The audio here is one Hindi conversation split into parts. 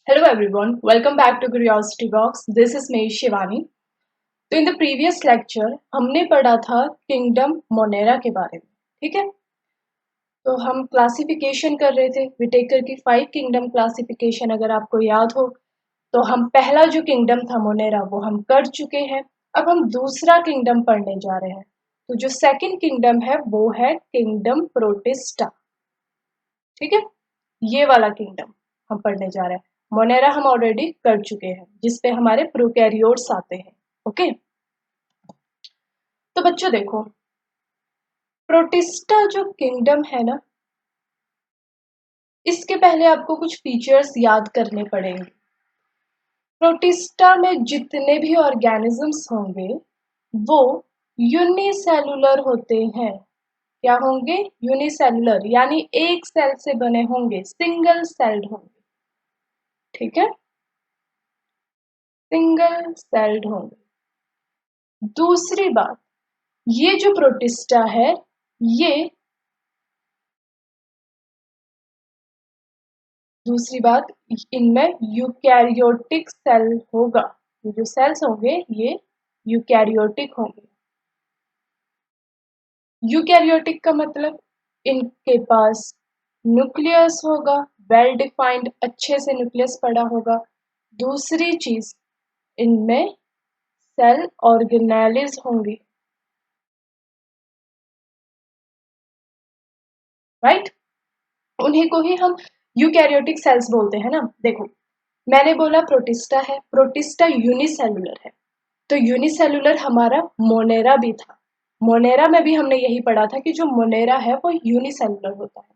Hello everyone, welcome back to Curiosity Box. This is me Shivani. तो इन द प्रीवियस लेक्चर हमने पढ़ा था किंगडम मोनेरा के बारे में. ठीक है, तो हम क्लासिफिकेशन कर रहे थे विटेकर की 5 किंगडम क्लासिफिकेशन. अगर आपको याद हो तो हम पहला जो किंगडम था मोनेरा वो हम कर चुके हैं. अब हम दूसरा किंगडम पढ़ने जा रहे हैं. तो जो सेकंड किंगडम है वो है किंगडम प्रोटिस्टा. ठीक है, ये वाला किंगडम हम पढ़ने जा रहे हैं. मोनेरा हम ऑलरेडी कर चुके हैं जिसपे हमारे प्रोकैरियोट्स आते हैं. ओके, तो बच्चों देखो, प्रोटिस्टा जो किंगडम है ना, इसके पहले आपको कुछ फीचर्स याद करने पड़ेंगे. प्रोटिस्टा में जितने भी ऑर्गेनिजम्स होंगे वो यूनिसेलुलर होते हैं. क्या होंगे? यूनिसेलुलर, यानी एक सेल से बने होंगे, सिंगल सेल्ड होंगे. ठीक है, सिंगल सेल्ड होंगे. दूसरी बात, ये जो प्रोटिस्टा है ये दूसरी बात, इनमें यूकैरियोटिक सेल होगा. ये जो सेल्स होंगे ये यूकैरियोटिक होंगे. यूकैरियोटिक का मतलब इनके पास न्यूक्लियस होगा, वेल डिफाइंड, अच्छे से न्यूक्लियस पड़ा होगा. दूसरी चीज, इनमें सेल ऑर्गेनेलिज होंगी. राइट, उन्हीं को ही हम यूकैरियोटिक सेल्स बोलते हैं ना. देखो, मैंने बोला प्रोटिस्टा है, प्रोटिस्टा यूनिसेलुलर है. तो यूनिसेलुलर हमारा मोनेरा भी था. मोनेरा में भी हमने यही पढ़ा था कि जो मोनेरा है वो यूनिसेलुलर होता है.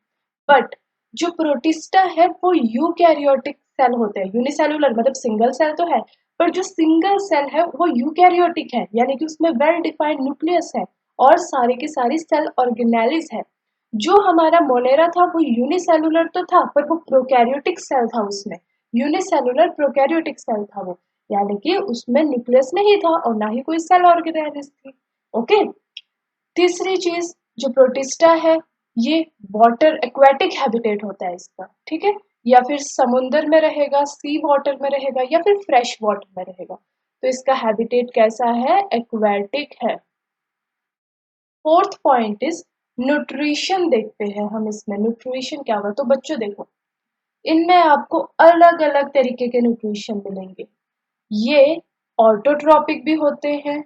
बट जो प्रोटिस्टा है वो यूकैरियोटिक सेल होते हैं. यूनिसेलुलर मतलब सिंगल सेल तो है, पर जो सिंगल सेल है वो यूकैरियोटिक है, यानी कि उसमें वेल डिफाइंड न्यूक्लियस है और सारी की सारी सेल ऑर्गेनेलिज है. जो हमारा मोनेरा था वो यूनिसेलुलर तो था, पर वो प्रोकैरियोटिक सेल था. उसमें यूनिसेलुलर प्रोकैरियोटिक सेल था वो, यानी कि उसमें न्यूक्लियस नहीं था और ना ही कोई सेल ऑर्गेनेलिज थी. ओके, तीसरी चीज, जो प्रोटिस्टा है ये वाटर एक्वेटिक हैबिटेट होता है इसका. ठीक है, या फिर समुद्र में रहेगा, सी वाटर में रहेगा, या फिर फ्रेश वाटर में रहेगा. तो इसका हैबिटेट कैसा है? एक्वेटिक है. Fourth point is nutrition. देखते हैं हम इसमें न्यूट्रिशन क्या होगा. तो बच्चों देखो, इनमें आपको अलग अलग तरीके के न्यूट्रिशन मिलेंगे. ये ऑटोट्रॉपिक भी होते हैं.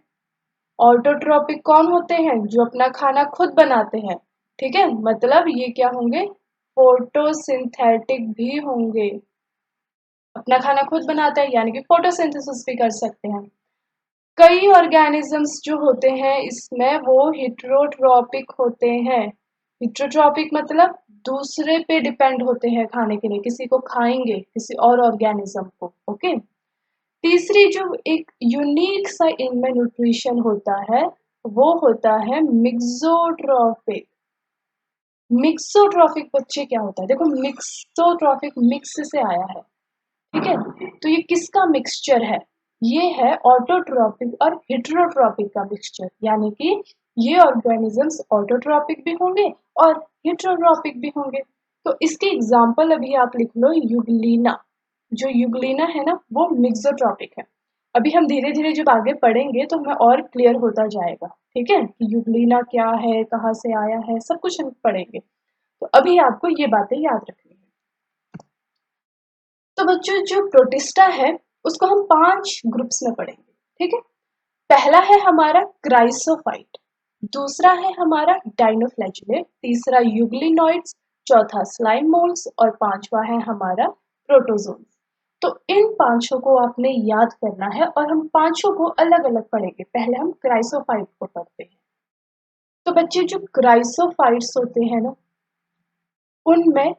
ऑटोट्रॉपिक कौन होते हैं? जो अपना खाना खुद बनाते हैं. ठीक है, मतलब ये क्या होंगे? फोटोसिंथेटिक भी होंगे. अपना खाना खुद बनाते हैं यानी कि फोटोसिंथेसिस भी कर सकते हैं. कई ऑर्गेनिजम्स जो होते हैं इसमें वो हिट्रोट्रॉपिक होते हैं. हिट्रोट्रॉपिक मतलब दूसरे पे डिपेंड होते हैं खाने के लिए, किसी को खाएंगे, किसी और ऑर्गेनिज्म को. ओके, तीसरी जो एक यूनिक सा इनमें न्यूट्रिशन होता है वो होता है मिक्सोट्रॉपिक. मिक्सोट्रॉपिक बच्चे क्या होता है? देखो, मिक्सोट्रॉपिक मिक्स से आया है. ठीक है, तो ये किसका मिक्सचर है? ये है ऑटोट्रॉपिक और हेटेरोट्रॉपिक का मिक्सचर, यानी कि ये ऑर्गेनिजम्स ऑटोट्रॉपिक भी होंगे और हेटेरोट्रॉपिक भी होंगे. तो इसके एग्जांपल अभी आप लिख लो. यूग्लिना, जो यूग्लिना है ना वो मिक्सोट्रॉपिक है. अभी हम धीरे धीरे जब आगे पढ़ेंगे तो हमें और क्लियर होता जाएगा. ठीक है, कि यूग्लिना क्या है, कहाँ से आया है, सब कुछ हम पढ़ेंगे. तो अभी आपको ये बातें याद रखनी है. तो बच्चों, जो प्रोटिस्टा है उसको हम 5 ग्रुप्स में पढ़ेंगे. ठीक है, पहला है हमारा क्राइसोफाइट, दूसरा है हमारा डाइनोफ्लैजिलेट, तीसरा यूग्लिनॉइड्स, चौथा स्लाइम मोल्ड्स और पांचवा है हमारा प्रोटोजोन्स. तो इन पांचों को आपने याद करना है और हम पांचों को अलग अलग पढ़ेंगे. पहले हम क्राइसोफाइट को पढ़ते हैं. तो बच्चे, जो क्राइसोफाइट्स होते हैं ना उनमें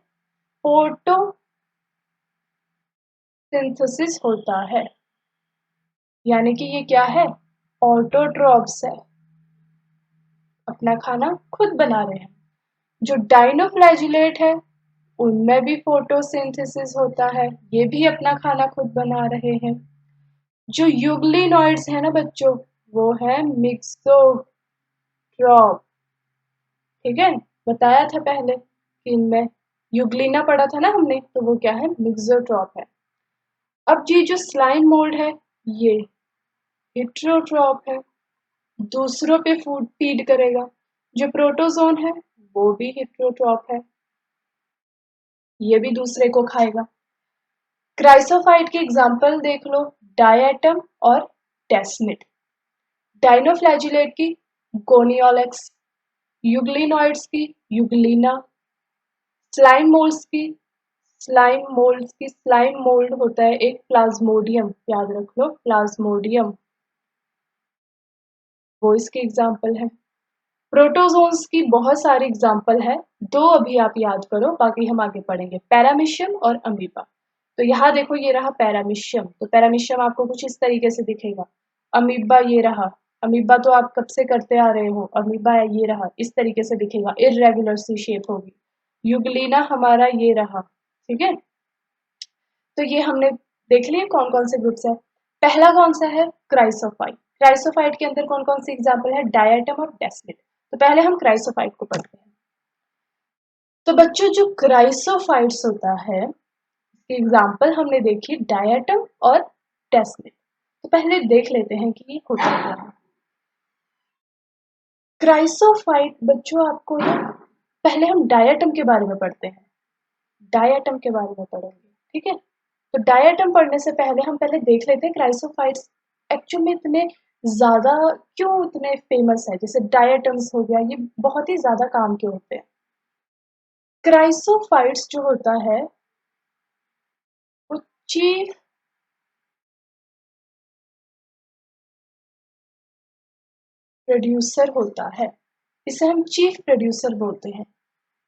फोटोसिंथेसिस होता है, यानी कि ये क्या है? ऑटोट्रॉप्स है, अपना खाना खुद बना रहे हैं. जो डाइनोफ्लैजिलेट है उनमें भी फोटोसिंथेसिस होता है, ये भी अपना खाना खुद बना रहे हैं. जो यूग्लिनॉइड्स है ना बच्चों, वो है मिक्सोट्रॉप. ठीक है, बताया था पहले कि इनमें यूग्लिना पढ़ा था ना हमने, तो वो क्या है? मिक्सोट्रॉप है. अब ये जो स्लाइम मोल्ड है ये हेटेरोट्रॉप है, दूसरों पे फूड फीड करेगा। जो प्रोटोजोन है वो भी हेटेरोट्रॉप है, ये भी दूसरे को खाएगा। क्राइसोफाइट के एग्जाम्पल देख लो, डायटम और डेस्मिड। डाइनोफ्लैजिलेट की गोनियोलेक्स, यूग्लिनॉइड्स की यूग्लिना, स्लाइम मोल्ड्स की स्लाइम मोल्ड होता है एक प्लाज्मोडियम, याद रख लो प्लाज्मोडियम, वो इसकी एग्जाम्पल है। प्रोटोजोन्स की बहुत सारी एग्जाम्पल है, दो अभी आप याद करो, बाकी हम आगे पढ़ेंगे, पैरामीशियम और अमीबा। तो यहाँ देखो ये रहा पैरामीशियम, तो पैरामीशियम आपको कुछ इस तरीके से दिखेगा। अमीबा ये रहा, अमीबा तो आप कब से करते आ रहे हो, अमीबा ये रहा, इस तरीके से दिखेगा, इर्रेगुलर सी शेप होगी। यूग्लिना हमारा ये रहा, ठीक है। तो ये हमने देख लिए कौन कौन से ग्रुप्स है। पहला कौन सा है, क्राइसोफाइट। क्राइसोफाइट के अंदर कौन कौन सी एग्जाम्पल है, डायटम और डेस्मिड। तो पहले हम क्राइसोफाइट को पढ़ते हैं। तो बच्चों जो क्राइसोफाइट्स होता है इसकी एग्जाम्पल हमने देखी डायटम और डेस्मिड। तो पहले देख लेते हैं कि ये होता क्या है। क्राइसोफाइट बच्चों आपको ना, पहले हम डायटम के बारे में पढ़ते हैं, डायटम के बारे में पढ़ेंगे, ठीक है। तो डायटम पढ़ने से पहले हम पहले देख लेते हैं क्राइसोफाइट्स एक्चुअल में इतने ज्यादा क्यों इतने फेमस है। जैसे डायटम्स हो गया, ये बहुत ही ज्यादा काम के होते हैं। क्राइसोफाइट्स जो होता है वो चीफ प्रोड्यूसर होता है, इसे हम चीफ प्रोड्यूसर बोलते हैं।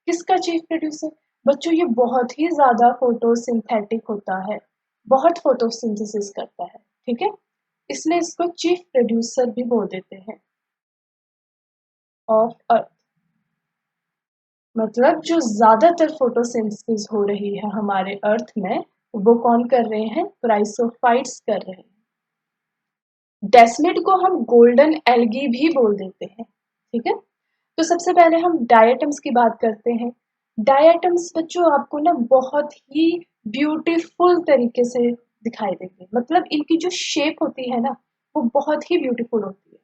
किसका चीफ प्रोड्यूसर, बच्चों ये बहुत ही ज्यादा फोटोसिंथेटिक होता है, बहुत फोटोसिंथेसिस करता है, ठीक है, इसलिए इसको चीफ प्रोड्यूसर भी बोल देते हैं ऑफ अर्थ। मतलब जो ज्यादातर फोटोसिंथेसिस हो रही है हमारे अर्थ में वो कौन कर रहे हैं, क्राइसोफाइट्स कर रहे हैं। डेस्मिड को हम गोल्डन एल्गी भी बोल देते हैं, ठीक है। तो सबसे पहले हम डायटम्स की बात करते हैं। डायटम्स बच्चों आपको ना बहुत ही ब्यूटीफुल तरीके से दिखाई देंगे, मतलब इनकी जो शेप होती है ना वो बहुत ही ब्यूटीफुल होती है,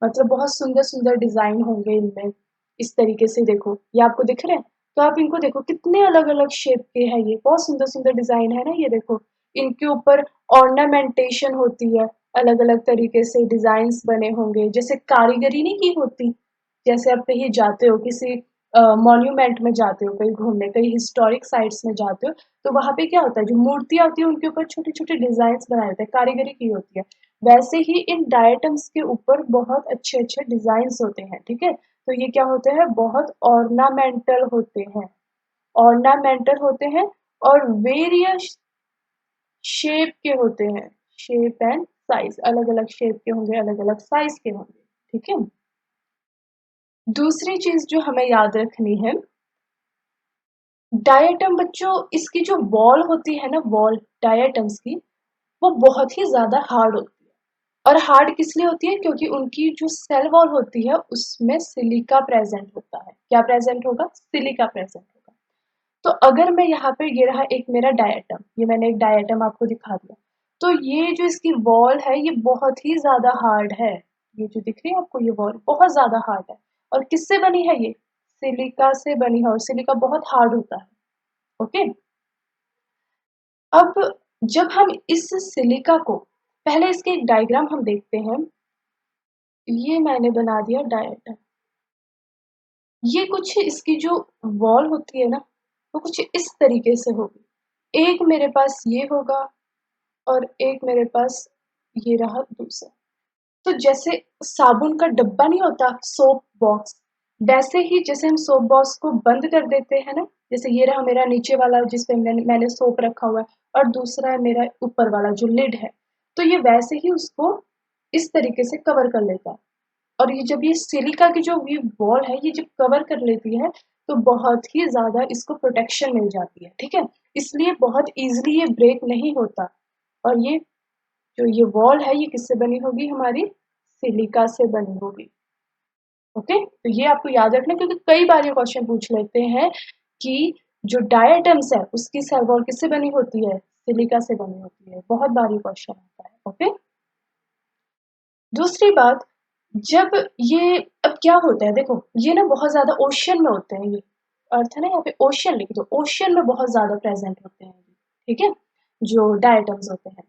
मतलब बहुत सुंदर सुंदर डिजाइन होंगे इनमें। इस तरीके से देखो, ये आपको दिख रहे हैं, तो आप इनको देखो कितने अलग अलग शेप के हैं, ये बहुत सुंदर सुंदर डिजाइन है ना, ये देखो इनके ऊपर ऑर्नामेंटेशन होती है, अलग अलग तरीके से डिजाइन्स बने होंगे, जैसे कारीगरी नहीं की होती। जैसे आप कहीं जाते हो, किसी मॉन्यूमेंट में जाते हो, कहीं घूमने, कहीं हिस्टोरिक साइट्स में जाते हो, तो वहां पे क्या होता है, जो मूर्तियां होती है उनके ऊपर छोटे छोटे डिजाइन बनाए होते हैं, कारीगरी की होती है। वैसे ही इन डायटम्स के ऊपर बहुत अच्छे अच्छे डिजाइन होते हैं, ठीक है। तो ये क्या होते हैं, बहुत ऑर्नामेंटल होते हैं, ऑर्नामेंटल होते हैं, और वेरियस शेप के होते हैं, शेप एंड साइज, अलग अलग शेप के होंगे, अलग अलग साइज के होंगे, ठीक है। दूसरी चीज जो हमें याद रखनी है, डायटम बच्चों इसकी जो वॉल होती है ना, वॉल डायटम्स की वो बहुत ही ज्यादा हार्ड होती है। और हार्ड किस लिए होती है, क्योंकि उनकी जो सेल वॉल होती है उसमें सिलिका प्रेजेंट होता है। क्या प्रेजेंट होगा, सिलिका प्रेजेंट होगा। तो अगर मैं यहाँ पे, ये रहा एक मेरा डायटम, ये मैंने एक डायटम आपको दिखा दिया, तो ये जो इसकी वॉल है ये बहुत ही ज्यादा हार्ड है। ये जो दिख रही है आपको, ये वॉल बहुत ज्यादा हार्ड है। और किससे बनी है, ये सिलिका से बनी है, और सिलिका बहुत हार्ड होता है, ओके। अब जब हम इस सिलिका को, पहले इसके एक डायग्राम हम देखते हैं। ये मैंने बना दिया डायटम, ये कुछ इसकी जो वॉल होती है ना वो कुछ इस तरीके से होगी, एक मेरे पास ये होगा और एक मेरे पास ये रहा दूसरा। तो जैसे साबुन का डब्बा नहीं होता, सोप बॉक्स, वैसे ही जैसे हम सोप बॉक्स को बंद कर देते हैं ना, जैसे ये रहा मेरा नीचे वाला जिसपे मैंने सोप रखा हुआ है, और दूसरा है मेरा ऊपर वाला जो लिड है, तो ये वैसे ही उसको इस तरीके से कवर कर लेता है। और ये जब ये सिलिका की जो ये वॉल है ये जब कवर कर लेती है तो बहुत ही ज्यादा इसको प्रोटेक्शन मिल जाती है, ठीक है। इसलिए बहुत इजीली ये ब्रेक नहीं होता। और ये जो ये वॉल है ये किससे बनी होगी, हमारी सिलिका से बनी होगी, ओके। तो ये आपको याद रखना, क्योंकि कई बार ये क्वेश्चन पूछ लेते हैं कि जो डायटम्स है उसकी सेल वॉल किससे बनी होती है? सिलिका से बनी होती है। बहुत बार ये क्वेश्चन आता है। ओके, दूसरी बात, जब ये अब क्या होता है, देखो ये ना बहुत ज्यादा ओशियन में होते हैं, ये अर्थ है ना, यहाँ पे ओशियन लिख दो, ओशियन में बहुत ज्यादा प्रेजेंट होते हैं, ठीक है, जो डायटम्स होते हैं।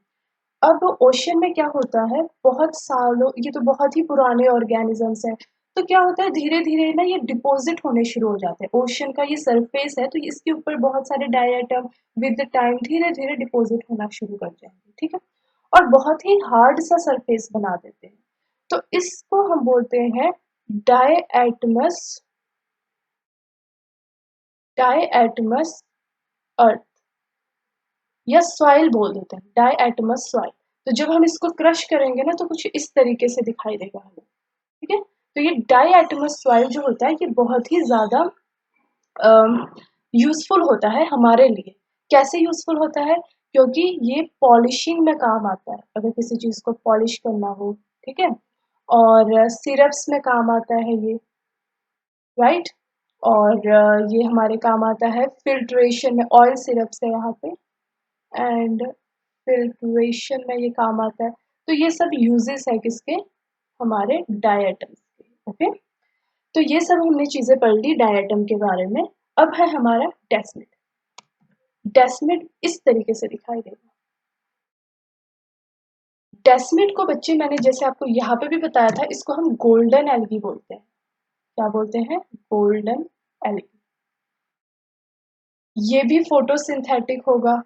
अब ओशियन में क्या होता है, बहुत सालों, ये तो बहुत ही पुराने ऑर्गेनिजम्स हैं, तो क्या होता है धीरे धीरे ना ये डिपॉजिट होने शुरू हो जाते हैं। ओशियन का ये सरफेस है तो इसके ऊपर बहुत सारे डायटम विद टाइम धीरे धीरे डिपॉजिट होना शुरू कर जाएंगे, ठीक है, और बहुत ही हार्ड सा सरफेस बना देते हैं। तो इसको हम बोलते हैं डायएटमस, डायएटमस अर्थ या सॉइल बोल देते हैं, डायएटमस सॉइल। तो जब हम इसको क्रश करेंगे ना तो कुछ इस तरीके से दिखाई देगा हमें, ठीक है। तो ये डायएटमस सॉइल जो होता है ये बहुत ही ज्यादा यूजफुल होता है हमारे लिए। कैसे यूजफुल होता है? क्योंकि ये पॉलिशिंग में काम आता है, अगर किसी चीज को पॉलिश करना हो, ठीक है, और सिरप्स में काम आता है ये, राइट, और ये हमारे काम आता है फिल्ट्रेशन में, ऑयल सिरप्स है यहाँ पे, एंड फिल्ट्रेशन में ये काम आता है। तो ये सब यूजेस है किसके? हमारे डायटम्स के। ओके, तो ये सब हमने चीजें पढ़ ली डायटम के बारे में। अब है हमारा डेस्मिड। डेस्मिड इस तरीके से दिखाई देगा। डेस्मिड को बच्चे मैंने जैसे आपको यहाँ पे भी बताया था, इसको हम गोल्डन एल्गी बोलते हैं। क्या बोलते हैं? Golden algae. ये भी फोटोसिंथेटिक होगा,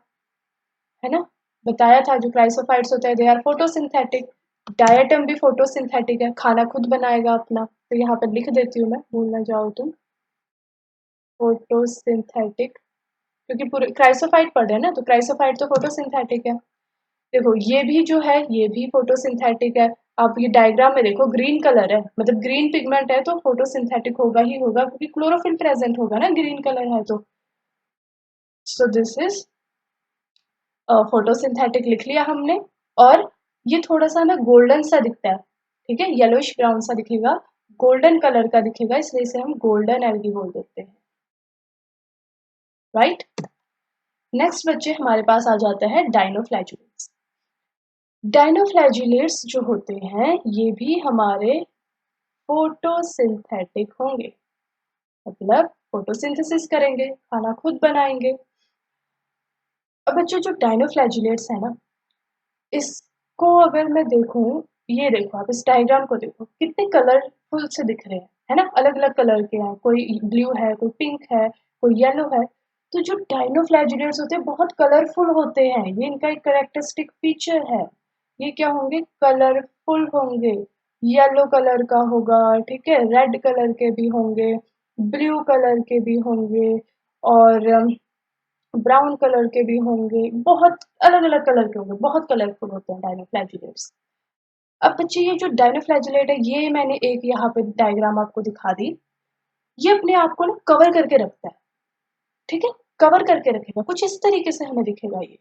है ना, बताया था जो क्राइसोफाइट्स होते हैं दे आर फोटोसिंथेटिक। डायटम भी फोटोसिंथेटिक है, खाना खुद बनाएगा अपना। तो यहाँ पर लिख देती हूँ मैं, भूल ना जाओ तुम, फोटोसिंथेटिक, क्योंकि पूरे क्राइसोफाइट पढ़ रहे हैं ना, तो क्राइसोफाइट तो फोटोसिंथेटिक है। देखो ये भी जो है ये भी फोटोसिंथेटिक है। आप ये डायग्राम में देखो ग्रीन कलर है, मतलब ग्रीन पिगमेंट है तो फोटोसिंथेटिक होगा ही होगा, क्योंकि क्लोरोफिल प्रेजेंट होगा ना ग्रीन कलर है तो। सो दिस इज फोटोसिंथेटिक लिख लिया हमने। और ये थोड़ा सा ना गोल्डन सा दिखता है, ठीक है, येलोइश ब्राउन सा दिखेगा, गोल्डन कलर का दिखेगा, इसलिए इसे हम गोल्डन एल्गी बोल देते हैं, राइट। नेक्स्ट बच्चे हमारे पास आ जाता है डाइनोफ्लैजुलेट्स। डाइनोफ्लैजुलेट्स जो होते हैं ये भी हमारे फोटोसिंथेटिक होंगे, मतलब फोटोसिंथेसिस करेंगे, खाना खुद बनाएंगे। अब बच्चों जो डाइनोफ्लैजुलेट्स है ना, इसको अगर मैं देखूं, ये देखो आप इस डायग्राम को देखो, कितने कलरफुल से दिख रहे हैं, है ना, अलग अलग कलर के हैं, कोई ब्लू है, कोई पिंक है, कोई येलो है। तो जो डाइनोफ्लैजुलेट्स होते हैं बहुत कलरफुल होते हैं, ये इनका एक कैरेक्टरिस्टिक फीचर है। ये क्या होंगे? कलरफुल होंगे। येलो कलर का होगा, ठीक है, रेड कलर के भी होंगे, ब्लू कलर के भी होंगे, और ब्राउन कलर के भी होंगे, बहुत अलग अलग कलर के होंगे, बहुत कलरफुल होते हैं डायनोफ्लैजुलेट्स। अब बच्चे ये जो डायनोफ्लैजुलेट है ये मैंने एक यहाँ पे डायग्राम आपको दिखा दी, ये अपने आप को ना कवर करके रखता है, ठीक है, कवर करके रखेगा, कुछ इस तरीके से हमें दिखेगा ये।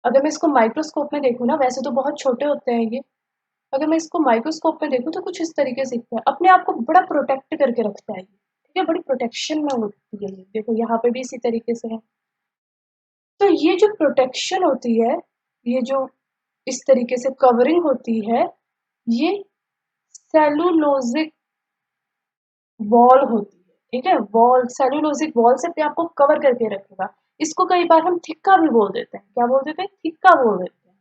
अगर मैं इसको माइक्रोस्कोप में देखूँ ना, वैसे तो बहुत छोटे होते हैं ये, अगर मैं इसको माइक्रोस्कोप में देखूँ तो कुछ इस तरीके से दिखता है, अपने आप को बड़ा प्रोटेक्ट करके रखता है ये, ठीक है, बड़ी प्रोटेक्शन में होती है ये, देखो यहाँ पे भी इसी तरीके से है। तो ये जो प्रोटेक्शन होती है, ये जो इस तरीके से कवरिंग होती है, ये सेलुलोजिक वॉल होती है, ठीक है, वॉल, सेलुलोजिक वॉल से अपने आपको कवर करके रखेगा। इसको कई बार हम थिक्का भी बोल देते हैं, क्या बोल देते हैं? थिक्का बोल देते हैं।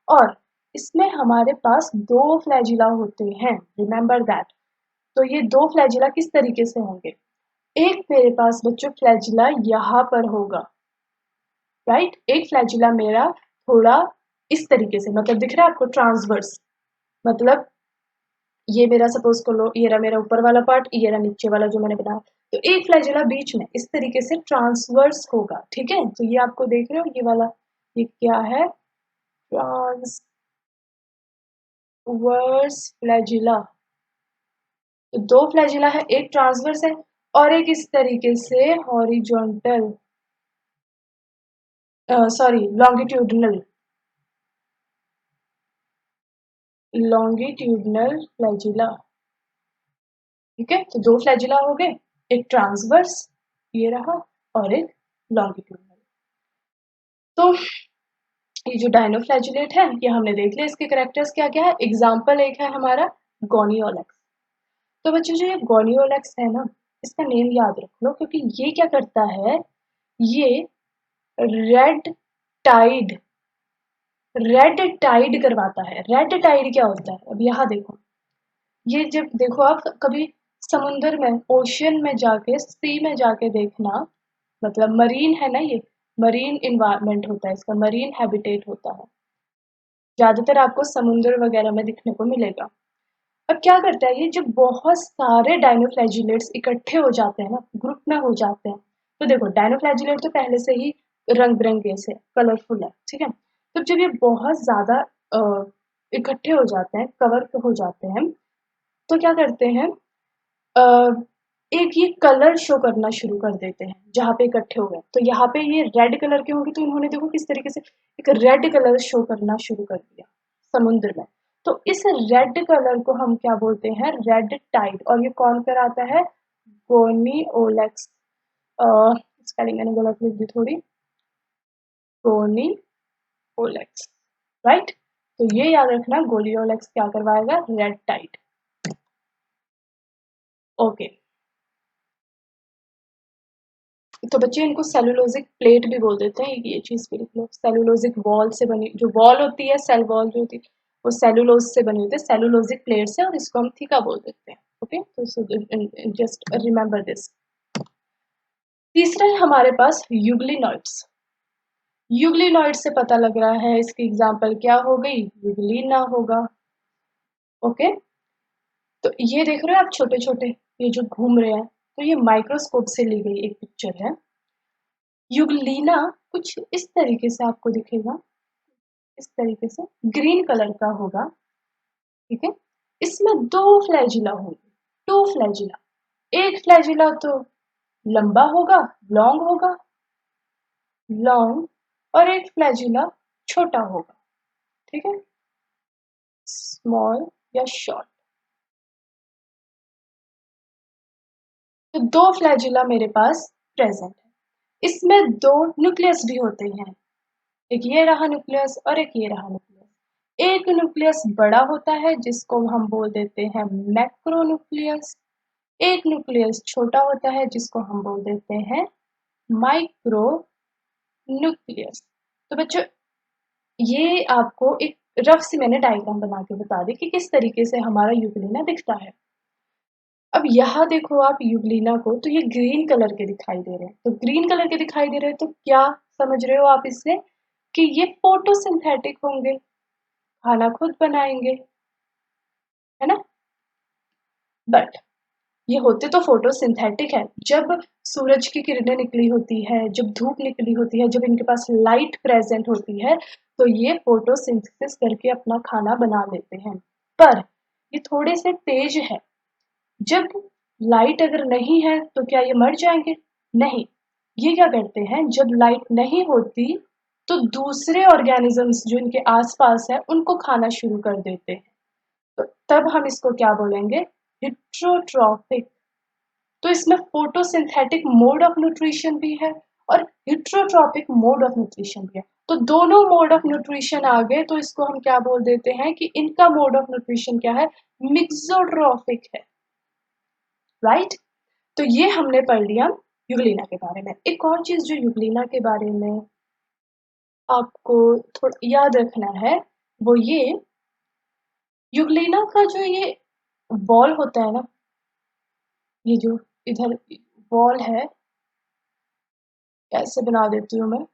और इसमें हमारे पास दो फ्लैजिला होते हैं, रिमेंबर दैट। तो ये दो फ्लैजिला किस तरीके से होंगे? एक मेरे पास बच्चों फ्लैजिला यहाँ पर होगा, राइट, एक फ्लैजिला मेरा थोड़ा इस तरीके से, मतलब दिख रहा है आपको, ट्रांसवर्स, मतलब ये मेरा सपोज कर लो, ये रहा मेरा ऊपर वाला पार्ट, ये रहा नीचे वाला जो मैंने बनाया, तो एक फ्लैजिला बीच में इस तरीके से ट्रांसवर्स होगा, ठीक है। तो ये आपको देख रहे हो ये वाला, ये क्या है? Transverse flagella. तो दो फ्लैजिला है, एक ट्रांसवर्स है और एक इस तरीके से horizontal, sorry longitudinal, longitudinal flagella, ठीक है। तो दो फ्लैजिला हो गए, एक ट्रांसवर्स ये रहा और एक लॉन्गिट्यूडनल। तो ये जो डायनोफ्लैजुलेट है ये हमने देख लिया, इसके करेक्टर्स क्या क्या है। एग्जाम्पल एक है हमारा गोनियोलेक्स। तो बच्चों जो ये गोनियोलेक्स है ना, इसका नेम याद रख लो, क्योंकि ये क्या करता है, ये रेड टाइड रेड टाइड करवाता है। रेड टाइड क्या होता है, अब यहाँ देखो, ये जब देखो आप कभी समुद्र में, ओशियन में जाके, सी में जाके देखना, मतलब मरीन है ना, ये मरीन इन्वायरमेंट होता है इसका, मरीन हैबिटेट होता है, ज्यादातर आपको समुद्र वगैरह में दिखने को मिलेगा। अब क्या करता है ये, जब बहुत सारे डायनोफ्लैजुलेट्स इकट्ठे हो जाते हैं ना, ग्रुप में हो जाते हैं, तो देखो डायनोफ्लैजुलेट तो पहले से ही रंग बिरंगे से कलरफुल है, ठीक है। तो जब ये बहुत ज्यादा इकट्ठे हो जाते हैं, कवर हो जाते हैं, तो क्या करते हैं, अ, एक ये कलर शो करना शुरू कर देते हैं जहाँ पे इकट्ठे हो गए। तो यहाँ पे ये रेड कलर के होंगे, तो इन्होंने देखो किस तरीके से एक रेड कलर शो करना शुरू कर दिया समुद्र में। तो इस रेड कलर को हम क्या बोलते हैं, रेड टाइड। और ये कौन कराता है, गोनियोलेक्स। स्पेलिंग मैंने गलत लिख दी थोड़ी, गोनियोलेक्स, राइट। तो ये याद रखना, गोनियोलेक्स क्या करवाएगा, रेड टाइड। ओके, तो बच्चे इनको सेलुलोजिक प्लेट भी बोल देते हैं, ये चीज भी लिख लो। सेलुलोजिक वॉल से बनी जो वॉल होती है, सेल वॉल जो होती है, वो सेलुलोज से बनी होती है, सेलुलोजिक प्लेट से, और इसको हम थीका बोल देते हैं। ओके, तो जस्ट रिमेंबर दिस। तीसरा है हमारे पास यूग्लिनॉइड्स। यूग्लिनॉइड से पता लग रहा है इसकी एग्जाम्पल क्या हो गई, यूग्लिना होगा। ओके, तो ये देख रहे हो आप, छोटे छोटे ये जो घूम रहे हैं, तो ये माइक्रोस्कोप से ली गई एक पिक्चर है। यूग्लिना कुछ इस तरीके से आपको दिखेगा, इस तरीके से ग्रीन कलर का होगा, ठीक है। इसमें दो फ्लैजिला होंगे, टू फ्लैजिला। एक फ्लैजिला तो लंबा होगा, लॉन्ग होगा, लॉन्ग, और एक फ्लैजिला छोटा होगा, ठीक है, स्मॉल या शॉर्ट। तो दो फ्लैजिला मेरे पास प्रेजेंट है। इसमें दो न्यूक्लियस भी होते हैं, एक ये रहा न्यूक्लियस और एक ये रहा न्यूक्लियस। एक न्यूक्लियस बड़ा होता है जिसको हम बोल देते हैं मैक्रोन्यूक्लियस, एक न्यूक्लियस छोटा होता है जिसको हम बोल देते हैं माइक्रो न्यूक्लियस। तो बच्चों ये आपको एक रफ सी मैंने डायग्राम बना के बता दी कि किस तरीके से हमारा यूग्लिना दिखता है। अब यहाँ देखो आप यूग्लिना को, तो ये ग्रीन कलर के दिखाई दे रहे हैं, तो ग्रीन कलर के दिखाई दे रहे हैं, तो क्या समझ रहे हो आप इससे, कि ये फोटोसिंथेटिक होंगे, खाना खुद बनाएंगे, है ना। बट ये होते तो फोटोसिंथेटिक है, जब सूरज की किरणें निकली होती है, जब धूप निकली होती है, जब इनके पास लाइट प्रेजेंट होती है, तो ये फोटोसिंथेसिस करके अपना खाना बना लेते हैं। पर ये थोड़े से तेज है, जब लाइट अगर नहीं है तो क्या ये मर जाएंगे, नहीं। ये क्या करते हैं, जब लाइट नहीं होती तो दूसरे ऑर्गेनिजम्स जो इनके आसपास है उनको खाना शुरू कर देते हैं, तो तब हम इसको क्या बोलेंगे, हिट्रोट्रॉपिक। तो इसमें फोटोसिंथेटिक मोड ऑफ न्यूट्रिशन भी है और हिट्रोट्रॉपिक मोड ऑफ न्यूट्रिशन भी है। तो दोनों मोड ऑफ न्यूट्रिशन आ गए, तो इसको हम क्या बोल देते हैं कि इनका मोड ऑफ न्यूट्रिशन क्या है, मिक्सोट्रॉपिक है, राइट। तो ये हमने पढ़ लिया यूग्लिना के बारे में। एक और चीज जो यूग्लिना के बारे में आपको थोड़ा याद रखना है, वो ये यूग्लिना का जो ये बॉल होता है ना, ये जो इधर बॉल है, कैसे बना देती हूँ मैं,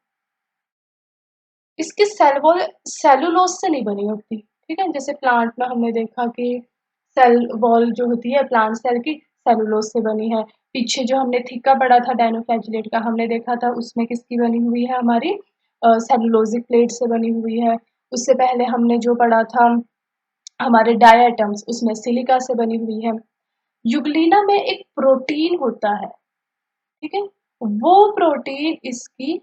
इसकी सेल वॉल सेलुलोज से नहीं बनी होती, ठीक है। जैसे प्लांट में हमने देखा कि सेल वॉल जो होती है प्लांट सेल की, सेलुलोज से बनी है। पीछे जो हमने थीका पढ़ा था डायनोफ्लैजिलेट का, हमने देखा था उसमें किसकी बनी हुई है, हमारी सेलुलोजिक प्लेट से बनी हुई है। उससे पहले हमने जो पढ़ा था हमारे डायटम्स, उसमें सिलिका से बनी हुई है। यूग्लिना में एक प्रोटीन होता है, ठीक है, वो प्रोटीन इसकी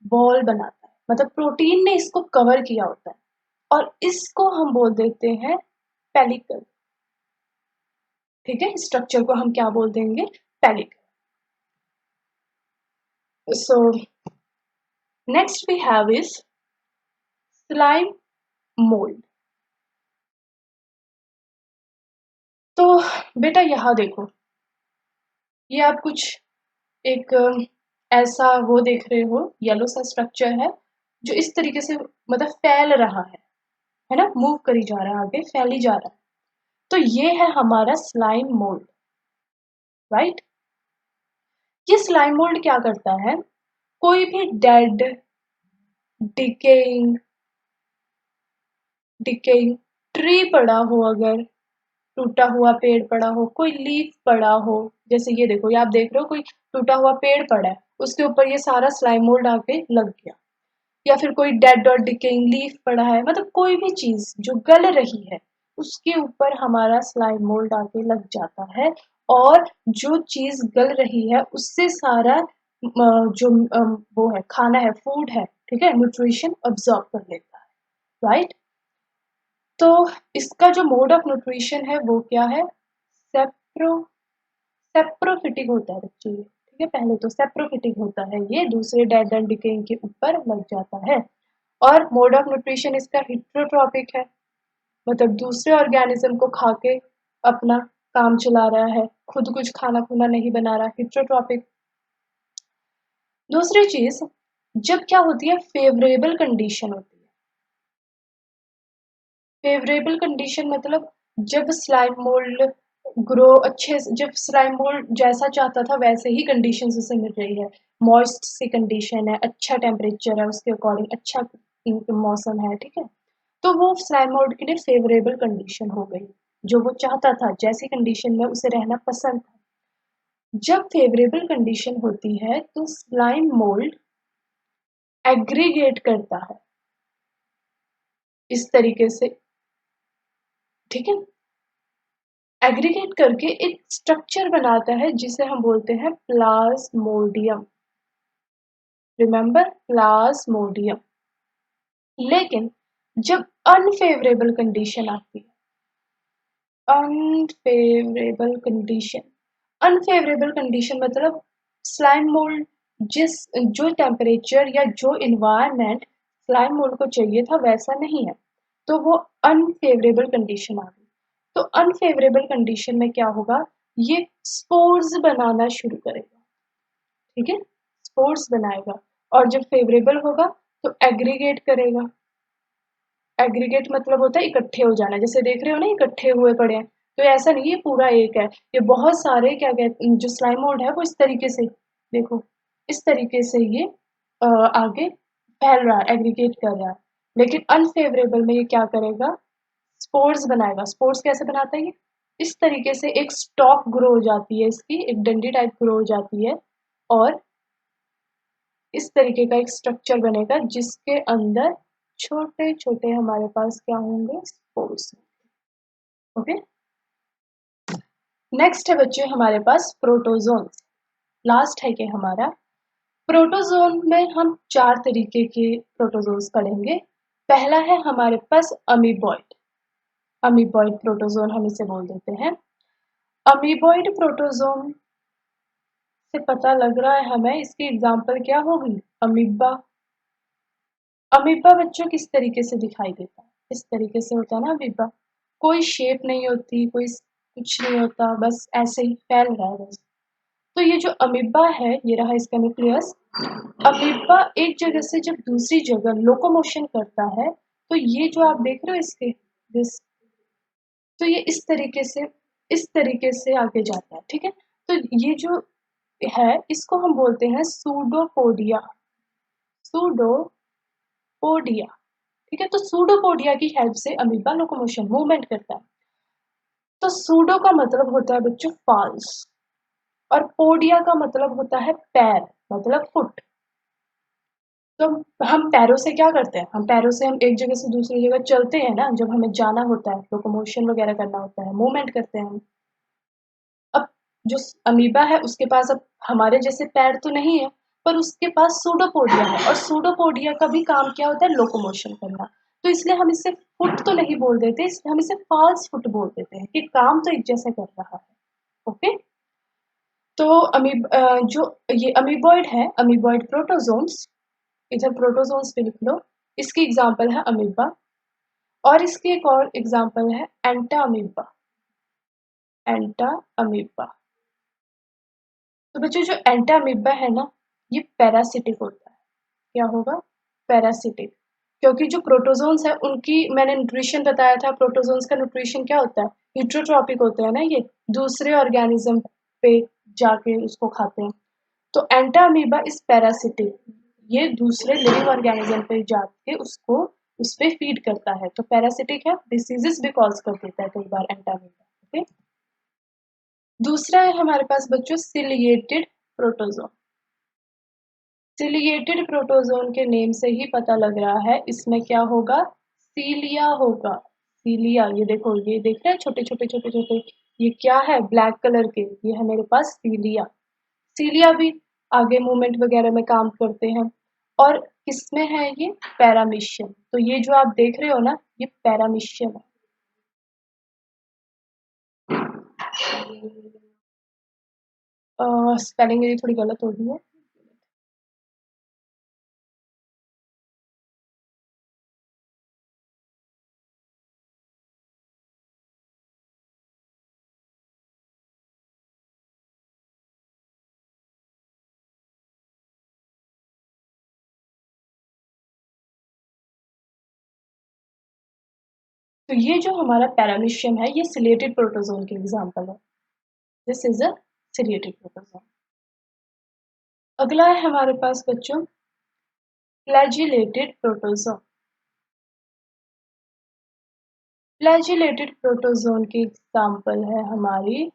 बॉल बनाता है, मतलब प्रोटीन ने इसको कवर किया होता है, और इसको हम बोल देते हैं पेलिकल, ठीक है। स्ट्रक्चर को हम क्या बोल देंगे, pellicle. So next we have is slime mold. तो बेटा यहाँ देखो, ये आप कुछ एक ऐसा वो देख रहे हो, येलो सा स्ट्रक्चर है जो इस तरीके से मतलब फैल रहा है ना, मूव करी जा रहा है, आगे फैली जा रहा है। तो ये है हमारा स्लाइम मोल्ड, राइट। ये स्लाइम मोल्ड क्या करता है, कोई भी डेड, डिकेइंग डिकेइंग ट्री पड़ा हो, अगर टूटा हुआ पेड़ पड़ा हो, कोई लीफ पड़ा हो, जैसे ये देखो, ये आप देख रहे हो कोई टूटा हुआ पेड़ पड़ा है, उसके ऊपर ये सारा स्लाइम मोल्ड आके लग गया। या फिर कोई डेड और डिकेइंग लीफ पड़ा है, मतलब कोई भी चीज जो गल रही है उसके ऊपर हमारा स्लाइम मोल्ड आके लग जाता है, और जो चीज गल रही है उससे सारा जो वो है, खाना है, फूड है, ठीक है, न्यूट्रिशन अब्सॉर्ब कर लेता है, राइट। तो इसका जो मोड ऑफ न्यूट्रिशन है वो क्या है, सेप्रो सेप्रोफिटिक होता है बच्चे ये, ठीक है। पहले तो सेप्रोफिटिक होता है, ये दूसरे डेड एंड डिकेइंग के ऊपर लग जाता है। और मोड ऑफ न्यूट्रिशन इसका हिट्रोट्रॉपिक है, मतलब दूसरे ऑर्गेनिज्म को खा के अपना काम चला रहा है, खुद कुछ खाना खुना नहीं बना रहा, हिट्रोट्रॉपिक। दूसरी चीज, जब क्या होती है, फेवरेबल कंडीशन होती है। फेवरेबल कंडीशन मतलब जब स्लाइम मोल्ड ग्रो अच्छे से, जब स्लाइम मोल्ड जैसा चाहता था वैसे ही कंडीशन उसे मिल रही है, मॉइस्ट सी कंडीशन है, अच्छा टेम्परेचर है, उसके अकॉर्डिंग अच्छा मौसम है, ठीक है। तो वो स्लाइम मोल्ड के लिए फेवरेबल कंडीशन हो गई, जो वो चाहता था, जैसी कंडीशन में उसे रहना पसंद था। जब फेवरेबल कंडीशन होती है तो स्लाइम मोल्ड एग्रीगेट करता है इस तरीके से, ठीक है, एग्रीगेट करके एक स्ट्रक्चर बनाता है जिसे हम बोलते हैं प्लाज्मोडियम। Remember, Plasmodium. लेकिन जब अनफेवरेबल कंडीशन आती है, अनफेवरेबल कंडीशन, अनफेवरेबल कंडीशन मतलब स्लाइम मोल्ड जिस जो टेम्परेचर या जो इन्वायरमेंट स्लाइम मोल्ड को चाहिए था वैसा नहीं है, तो वो अनफेवरेबल कंडीशन आ गई। तो अनफेवरेबल कंडीशन में क्या होगा, ये स्पोर्स बनाना शुरू करेगा, ठीक है, स्पोर्स बनाएगा। और जब फेवरेबल होगा तो एग्रीगेट करेगा। एग्रीगेट मतलब होता है इकट्ठे हो जाना, जैसे देख रहे हो ना इकट्ठे हुए पड़े हैं, तो ऐसा नहीं ये पूरा एक है, ये बहुत सारे क्या कहते, जो स्लाइम मोल्ड है वो इस तरीके से, देखो इस तरीके से ये आगे फैल रहा है, एग्रीगेट कर रहा है। लेकिन अनफेवरेबल में ये क्या करेगा, स्पोर्स बनाएगा। स्पोर्स कैसे बनाता है ये, इस तरीके से एक स्टॉक ग्रो हो जाती है इसकी, एक डंडी टाइप ग्रो हो जाती है, और इस तरीके का एक स्ट्रक्चर बनेगा जिसके अंदर छोटे छोटे हमारे पास क्या होंगे, स्पोर्स। ओके, नेक्स्ट है बच्चे हमारे पास प्रोटोजोन। लास्ट है कि हमारा प्रोटोजोन में हम 4 तरीके के प्रोटोजोन्स पढ़ेंगे। पहला है हमारे पास अमीबॉइड, अमीबॉइड प्रोटोजोन हम इसे बोल देते हैं। अमीबॉइड प्रोटोजोन से पता लग रहा है हमें, इसकी एग्जांपल क्या होगी, अमीबा। अमीबा बच्चों किस तरीके से दिखाई देता है, इस तरीके से होता है ना अमीबा, कोई शेप नहीं होती, कोई कुछ नहीं होता, बस ऐसे ही फैल रहा है बस। तो ये जो अमीबा है, ये रहा इसका न्यूक्लियस। अमीबा एक जगह से जब दूसरी जगह लोकोमोशन करता है, तो ये जो आप देख रहे हो इसके दिस, तो ये इस तरीके से आगे जाता है, ठीक है। तो ये जो है इसको हम बोलते हैं सूडोपोडिया, सूडोपोडिया, ठीक है। तो सूडोपोडिया की हेल्प से अमीबा लोकोमोशन मूवमेंट करता है। तो सूडो का मतलब होता है बच्चों फॉल्स, और पोडिया का मतलब होता है पैर, मतलब फुट। तो हम पैरों से क्या करते हैं, हम पैरों से हम एक जगह से दूसरी जगह चलते हैं ना, जब हमें जाना होता है, लोकोमोशन वगैरह करना होता है, मूवमेंट करते हैं हम। अब जो अमीबा है उसके पास अब हमारे जैसे पैर तो नहीं है, पर उसके पास सूडोपोडिया है, और सूडोपोडिया का भी काम क्या होता है, लोकोमोशन करना। तो इसलिए हम इसे फुट तो नहीं बोल देते, इसलिए हम इसे फॉल्स फुट बोल देते हैं कि काम तो एक जैसे कर रहा है। ओके, तो जो ये अमीबॉइड है, अमीबॉइड प्रोटोजोन्स, इधर प्रोटोजोन्स पे लिख लो, इसकी एग्जांपल है अमीबा, और इसकी एक और एग्जांपल है एंटा अमीबा, एंटा अमीबा। तो बच्चों जो एंटा अमीबा है ना, ये पैरासिटिक होता है। क्या होगा? पैरासिटिक। क्योंकि जो प्रोटोजोन्स है उनकी मैंने न्यूट्रिशन बताया था, प्रोटोजोन्स का न्यूट्रिशन क्या होता है? हीटरोट्रॉपिक होते हैं ना, ये दूसरे ऑर्गेनिज्म पे जाके उसको खाते हैं। तो एंटा अमीबा इज पैरासिटिक, ये दूसरे लिविंग ऑर्गेनिज्म पे जाके उसको उस पे फीड करता है, तो पैरासिटिक है, डिसीजेस भी कॉज कर देता है कई बार एंटा अमीबा। ओके, दूसरा है हमारे पास बच्चों सिलिएटेड प्रोटोजोन। सिलिएटेड प्रोटोजोन के नेम से ही पता लग रहा है इसमें क्या होगा? सीलिया होगा। सीलिया, ये देखो, ये देख रहे हैं छोटे छोटे छोटे छोटे, ये क्या है? ब्लैक कलर के, ये है मेरे पास सीलिया। सीलिया भी आगे मूवमेंट वगैरह में काम करते हैं। और किसमें है ये? पैरामीशियम। तो ये जो आप देख रहे हो ना, ये पैरामीशियम है। स्पेलिंग मेरी थोड़ी गलत हो गई है। तो ये जो हमारा पैरामीशियम है, ये सिलेटेड प्रोटोजोन की एग्जांपल है। This is a chelated protozoan. अगला है हमारे पास बच्चों फ्लैजिलेटेड प्रोटोजोन। फ्लैजिलेटेड प्रोटोजोन की एग्जांपल है हमारी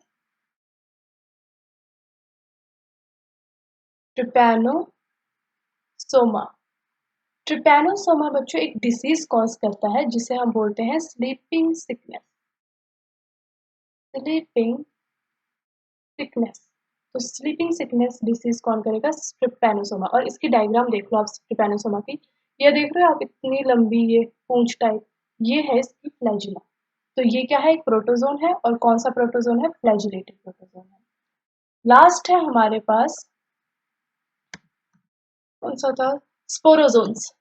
ट्रिपैनोसोमा। ट्रिपैनोसोमा बच्चों एक डिसीज कॉज करता है जिसे हम बोलते हैं स्लीपिंग सिकनेस। Sleeping sickness. तो स्लीपिंग सिकनेस डिसीज कौन करेगा? ट्रिपैनोसोमा। और इसकी डायग्राम देख लो आप ट्रिपैनोसोमा की, ये देख रहे हो आप, इतनी लंबी ये पूंछ टाइप, ये है इसकी फ्लैजिला। तो ये क्या है? एक प्रोटोजोन है, और कौन सा प्रोटोजोन है? फ्लैजिलेटेड प्रोटोजोन है। लास्ट है हमारे पास, कौन सा था? स्पोरोजोन्स।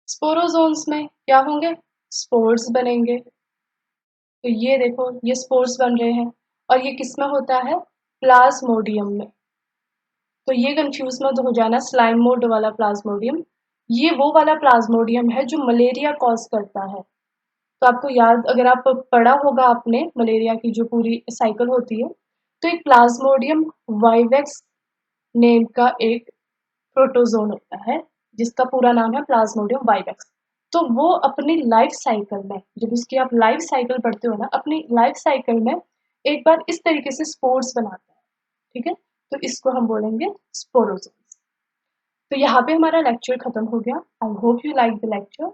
स्पोरोजोन्स में क्या होंगे? स्पोर्स बनेंगे। तो ये देखो, ये स्पोर्स बन रहे हैं, और ये किस में होता है? प्लाज्मोडियम में। तो ये कंफ्यूज मत हो जाना, स्लाइम मोड वाला प्लाज्मोडियम, ये वो वाला प्लाज्मोडियम है जो मलेरिया कॉज करता है। तो आपको याद, अगर आप पढ़ा होगा आपने मलेरिया की जो पूरी साइकिल होती है, तो एक प्लाज्मोडियम वाइवेक्स नेम का एक प्रोटोजोन होता है जिसका पूरा नाम है प्लाज्मोडियम वाइवेक्स। तो वो अपनी लाइफ साइकिल में, जब उसकी आप लाइफ साइकिल पढ़ते हो ना, अपनी लाइफ साइकिल में एक बार इस तरीके से स्पोर्स बनाता है। ठीक है, तो इसको हम बोलेंगे स्पोरोजोन्स। तो यहाँ पे हमारा लेक्चर खत्म हो गया। I hope you like the lecture.